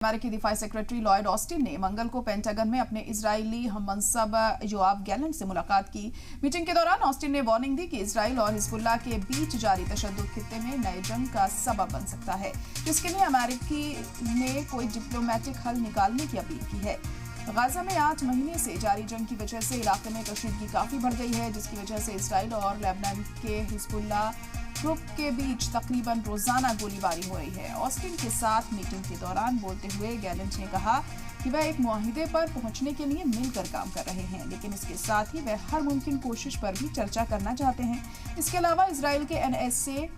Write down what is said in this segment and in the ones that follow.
अमेरिकी दिफाई secretary Lloyd Austin ने मंगल को पेंटागन में अपने इजरायली हममनसब योआव गैलेंट से मुलाकात की। मीटिंग के दौरान ऑस्टिन ने वार्निंग दी कि इजराइल और हिजबुल्लाह के बीच जारी तशद्दुद खित्ते में नए जंग का सबब बन सकता है, जिसके लिए अमेरिकी ने कोई डिप्लोमेटिक हल निकालने की अपील की है। गाजा में 8 महीने से जारी जंग की वजह से इलाके में कशीदगी काफी बढ़ गई है, जिसकी वजह से इजराइल और लेबनान के हिजबुल्लाह ग्रुप के बीच तकरीबन रोजाना गोलीबारी हो रही है। ऑस्टिन के साथ मीटिंग के दौरान बोलते हुए गैलेंट ने कहा कि वह एक मुआहिदे पर पहुंचने के लिए मिलकर काम कर रहे हैं, लेकिन इसके साथ ही वह हर मुमकिन कोशिश पर भी चर्चा करना चाहते हैं। इसके अलावा इजराइल के NSA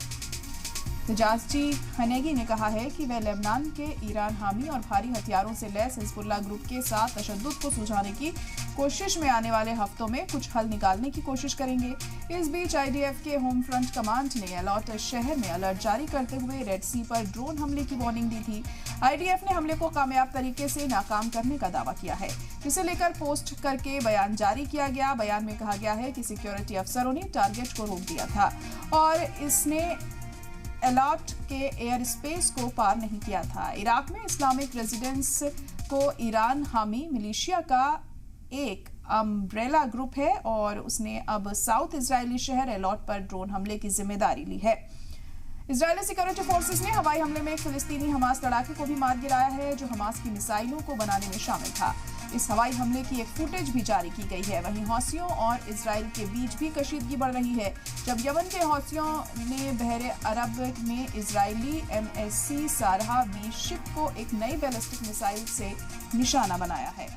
तजाजी खनेगी ने कहा है कि वह लेबनान के ईरान हामी और भारी हथियारों से लैस हिजबुल्लाह ग्रुप के साथ तशद्दुद को सुलझाने की कोशिश में आने वाले हफ्तों में कुछ हल निकालने की कोशिश करेंगे। इस बीच IDF के होम फ्रंट कमांड ने अलॉट शहर में अलर्ट जारी करते हुए रेड सी पर ड्रोन हमले की वार्निंग दी थी। IDF ने हमले को कामयाब तरीके से नाकाम करने का दावा किया है, जिसे लेकर पोस्ट करके बयान जारी किया गया। बयान में कहा गया है कि सिक्योरिटी अफसरों ने टारगेट को रोक दिया था और इसने अलॉट के एयर स्पेस को पार नहीं किया था। इराक में इस्लामिक रेजिडेंस को ईरान हामी मिलिशिया का एक अम्ब्रेला ग्रुप है और उसने अब साउथ इजरायली शहर अलॉट पर ड्रोन हमले की जिम्मेदारी ली है। इजरायली सिक्योरिटी फोर्सेस ने हवाई हमले में एक फिलिस्तीनी हमास लड़ाके को भी मार गिराया है, जो हमास की मिसाइलों को बनाने में शामिल था। इस हवाई हमले की एक फुटेज भी जारी की गई है। वहीं हौसियों और इजराइल के बीच भी कशीदगी बढ़ रही है, जब यमन के हौसियों ने बहरे अरब में इजरायली MSC सारहा B शिप को एक नई बैलिस्टिक मिसाइल से निशाना बनाया है।